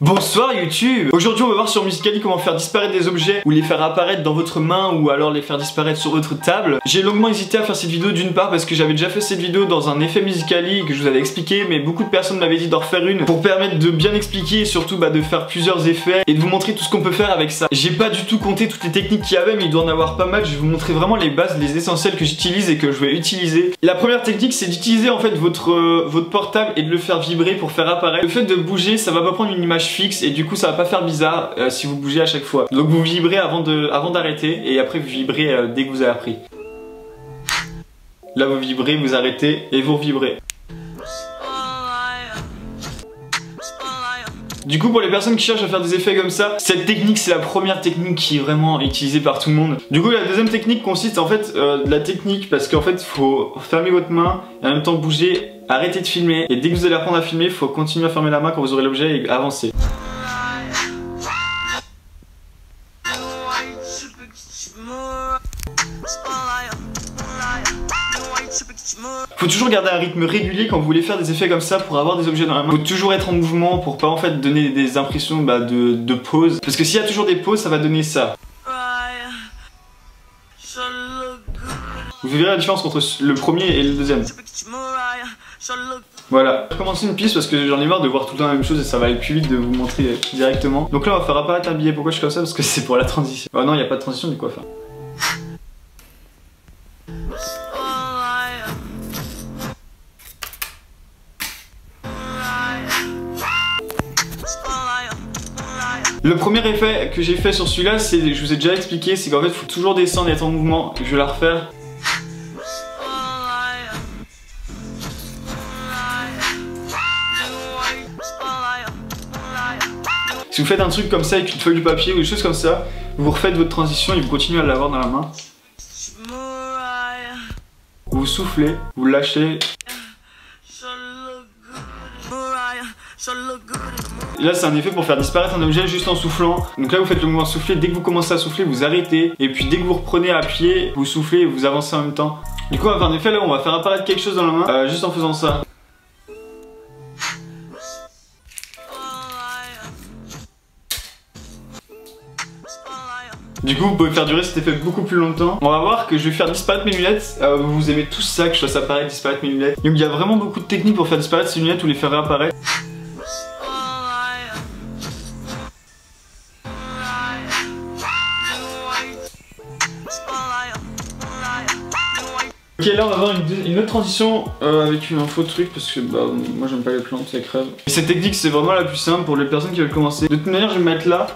Bonsoir YouTube. Aujourd'hui on va voir sur Musical.ly comment faire disparaître des objets ou les faire apparaître dans votre main ou alors les faire disparaître sur votre table. J'ai longuement hésité à faire cette vidéo d'une part parce que j'avais déjà fait cette vidéo dans un effet Musical.ly que je vous avais expliqué, mais beaucoup de personnes m'avaient dit d'en refaire une pour permettre de bien expliquer et surtout de faire plusieurs effets et de vous montrer tout ce qu'on peut faire avec ça. J'ai pas du tout compté toutes les techniques qu'il y avait, mais il doit en avoir pas mal. Je vais vous montrer vraiment les bases, les essentiels que j'utilise et que je vais utiliser. La première technique, c'est d'utiliser en fait votre portable et de le faire vibrer pour faire apparaître. Le fait de bouger, ça va pas prendre une image fixe et du coup ça va pas faire bizarre si vous bougez à chaque fois. Donc vous vibrez avant d'arrêter et après vous vibrez dès que vous avez appris. Là vous vibrez, vous arrêtez et vous vibrez. Du coup pour les personnes qui cherchent à faire des effets comme ça, cette technique c'est la première technique qui est vraiment utilisée par tout le monde. Du coup la deuxième technique consiste en fait la technique parce qu'en fait il faut fermer votre main et en même temps bouger, arrêter de filmer et dès que vous allez apprendre à filmer, il faut continuer à fermer la main quand vous aurez l'objet et avancer. Faut toujours garder un rythme régulier quand vous voulez faire des effets comme ça pour avoir des objets dans la main. Faut toujours être en mouvement pour pas en fait donner des impressions de pause. Parce que s'il y a toujours des pauses, ça va donner ça. Vous verrez la différence entre le premier et le deuxième. Voilà. Je vais recommencer une piste parce que j'en ai marre de voir tout le temps la même chose et ça va aller plus vite de vous montrer directement. Donc là on va faire apparaître un billet. Pourquoi je suis comme ça? Parce que c'est pour la transition. Oh non, il n'y a pas de transition, du coup à faire. Le premier effet que j'ai fait sur celui-là, c'est, je vous ai déjà expliqué, c'est qu'en fait il faut toujours descendre et être en mouvement. Je vais la refaire. Si vous faites un truc comme ça avec une feuille de papier ou des choses comme ça, vous refaites votre transition et vous continuez à l'avoir dans la main. Vous soufflez, vous lâchez. Et là c'est un effet pour faire disparaître un objet juste en soufflant. Donc là vous faites le mouvement souffler, dès que vous commencez à souffler vous arrêtez. Et puis dès que vous reprenez à appuyer, vous soufflez et vous avancez en même temps. Du coup on va faire un effet là où on va faire apparaître quelque chose dans la main juste en faisant ça. Du coup vous pouvez faire durer cet effet beaucoup plus longtemps. On va voir que je vais faire disparaître mes lunettes. Vous aimez tous ça, que je fasse apparaître, disparaître mes lunettes. Donc il y a vraiment beaucoup de techniques pour faire disparaître ces lunettes ou les faire réapparaître. Ok, là on va avoir une autre transition avec un faux truc parce que moi j'aime pas les plantes, ça crève. Et cette technique c'est vraiment la plus simple pour les personnes qui veulent commencer. De toute manière je vais me mettre là.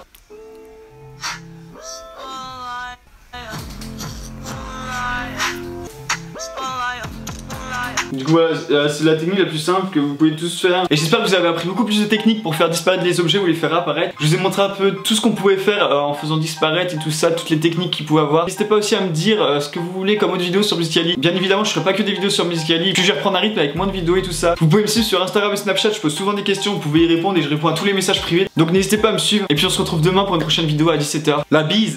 Du coup voilà, c'est la technique la plus simple que vous pouvez tous faire. Et j'espère que vous avez appris beaucoup plus de techniques pour faire disparaître les objets ou les faire apparaître. Je vous ai montré un peu tout ce qu'on pouvait faire en faisant disparaître et tout ça, toutes les techniques qu'il pouvait avoir. N'hésitez pas aussi à me dire ce que vous voulez comme autre vidéo sur Musical.ly. Bien évidemment je ferai pas que des vidéos sur Musical.ly, puis je vais reprendre un rythme avec moins de vidéos et tout ça. Vous pouvez me suivre sur Instagram et Snapchat, je pose souvent des questions, vous pouvez y répondre et je réponds à tous les messages privés. Donc n'hésitez pas à me suivre et puis on se retrouve demain pour une prochaine vidéo à 17 h. La bise.